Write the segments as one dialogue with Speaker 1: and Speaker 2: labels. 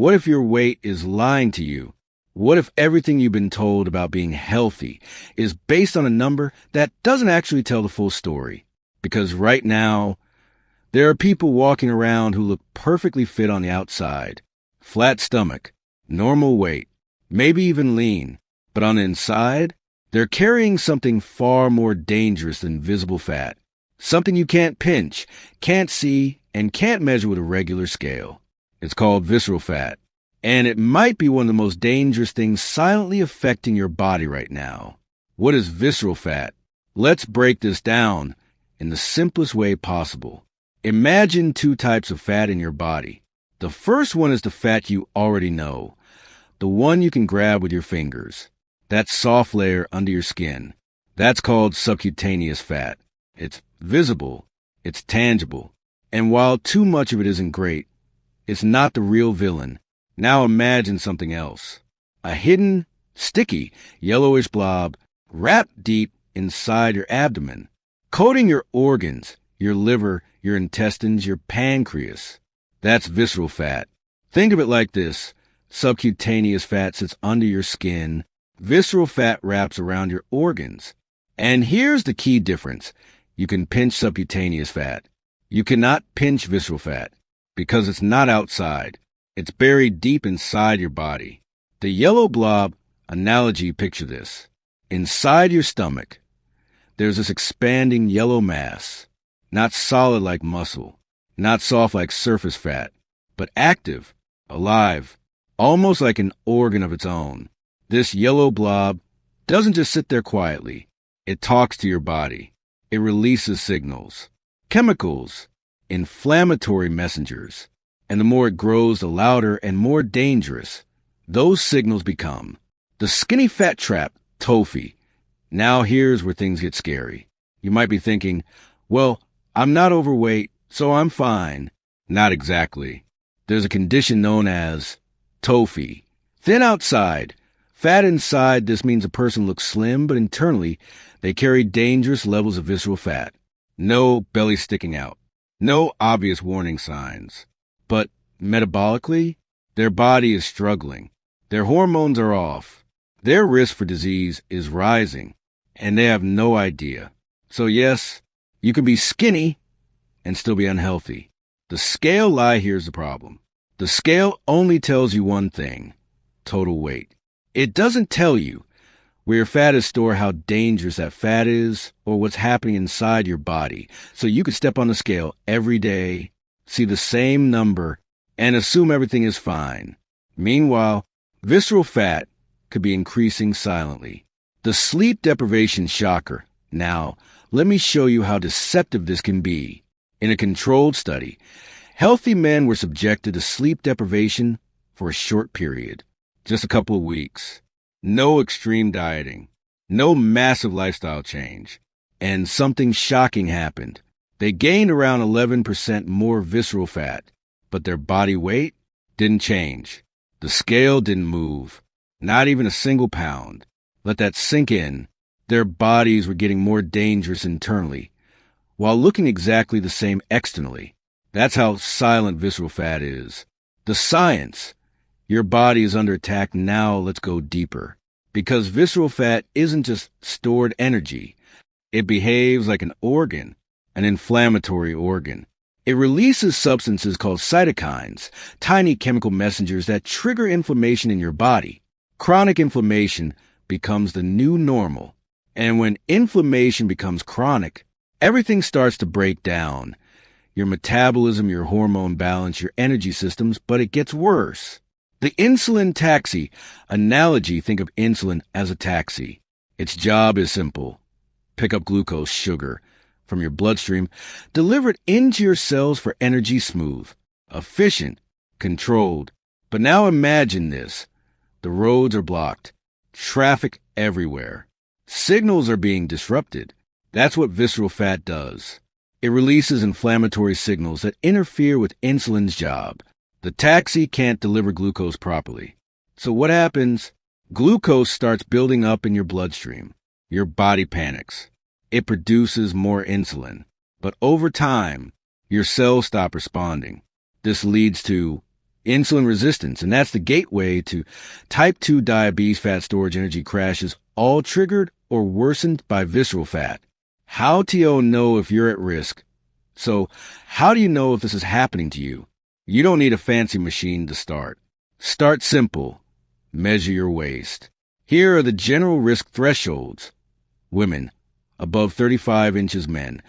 Speaker 1: What if your weight is lying to you? What if everything you've been told about being healthy is based on a number that doesn't actually tell the full story? Because right now, there are people walking around who look perfectly fit on the outside. Flat stomach, normal weight, maybe even lean. But on the inside, they're carrying something far more dangerous than visible fat. Something you can't pinch, can't see, and can't measure with a regular scale. It's called visceral fat. And it might be one of the most dangerous things silently affecting your body right now. What is visceral fat? Let's break this down in the simplest way possible. Imagine two types of fat in your body. The first one is the fat you already know, the one you can grab with your fingers. That soft layer under your skin. That's called subcutaneous fat. It's visible, it's tangible, and while too much of it isn't great, it's not the real villain. Now imagine something else. A hidden, sticky, yellowish blob wrapped deep inside your abdomen, coating your organs, your liver, your intestines, your pancreas. That's visceral fat. Think of it like this. Subcutaneous fat sits under your skin. Visceral fat wraps around your organs. And here's the key difference. You can pinch subcutaneous fat. You cannot pinch visceral fat because it's not outside. It's buried deep inside your body. The yellow blob analogy, picture this. Inside your stomach, there's this expanding yellow mass, not solid like muscle, not soft like surface fat, but active, alive, almost like an organ of its own. This yellow blob doesn't just sit there quietly. It talks to your body. It releases signals, chemicals, inflammatory messengers. And the more it grows, the louder and more dangerous those signals become. The skinny fat trap, TOFI. Now here's where things get scary. You might be thinking, well, I'm not overweight, so I'm fine. Not exactly. There's a condition known as TOFI. Thin outside, fat inside. This means a person looks slim, but internally, they carry dangerous levels of visceral fat. No belly sticking out. No obvious warning signs. But metabolically, their body is struggling. Their hormones are off. Their risk for disease is rising, and they have no idea. So yes, you can be skinny and still be unhealthy. The scale lie here's the problem. The scale only tells you one thing, total weight. It doesn't tell you where your fat is stored, how dangerous that fat is, or what's happening inside your body. So you could step on the scale every day, see the same number, and assume everything is fine. Meanwhile, visceral fat could be increasing silently. The sleep deprivation shocker. Now, let me show you how deceptive this can be. In a controlled study, healthy men were subjected to sleep deprivation for a short period, just a couple of weeks. No extreme dieting, no massive lifestyle change. And something shocking happened. They gained around 11% more visceral fat, but their body weight didn't change. The scale didn't move, not even a single pound. Let that sink in. Their bodies were getting more dangerous internally, while looking exactly the same externally. That's how silent visceral fat is. The science. Your body is under attack now. Let's go deeper. Because visceral fat isn't just stored energy. It behaves like an organ. An inflammatory organ. It releases substances called cytokines, tiny chemical messengers that trigger inflammation in your body. Chronic inflammation becomes the new normal. And when inflammation becomes chronic, everything starts to break down. Your metabolism, your hormone balance, your energy systems, but it gets worse. The insulin taxi analogy, think of insulin as a taxi. Its job is simple. Pick up glucose, sugar, from your bloodstream, deliver it into your cells for energy. Smooth, efficient, controlled. But now imagine this. The roads are blocked. Traffic everywhere. Signals are being disrupted. That's what visceral fat does. It releases inflammatory signals that interfere with insulin's job. The taxi can't deliver glucose properly. So what happens? Glucose starts building up in your bloodstream. Your body panics. It produces more insulin. But over time, your cells stop responding. This leads to insulin resistance, and that's the gateway to type 2 diabetes, fat storage, energy crashes, all triggered or worsened by visceral fat. How to know if you're at risk? So, how do you know if this is happening to you? You don't need a fancy machine to start. Start simple. Measure your waist. Here are the general risk thresholds. Women, above 35 inches. Men,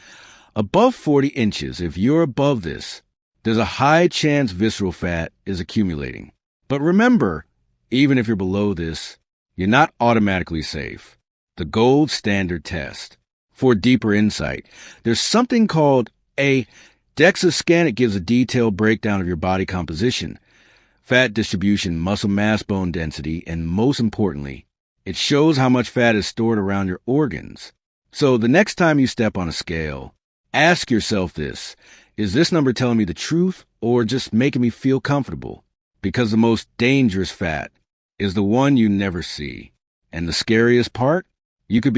Speaker 1: above 40 inches. If you're above this, there's a high chance visceral fat is accumulating. But remember, even if you're below this, you're not automatically safe. The gold standard test. For deeper insight, there's something called a DEXA scan. It gives a detailed breakdown of your body composition, fat distribution, muscle mass, bone density, and most importantly, it shows how much fat is stored around your organs. So the next time you step on a scale, ask yourself this: is this number telling me the truth or just making me feel comfortable? Because the most dangerous fat is the one you never see. And the scariest part? You could be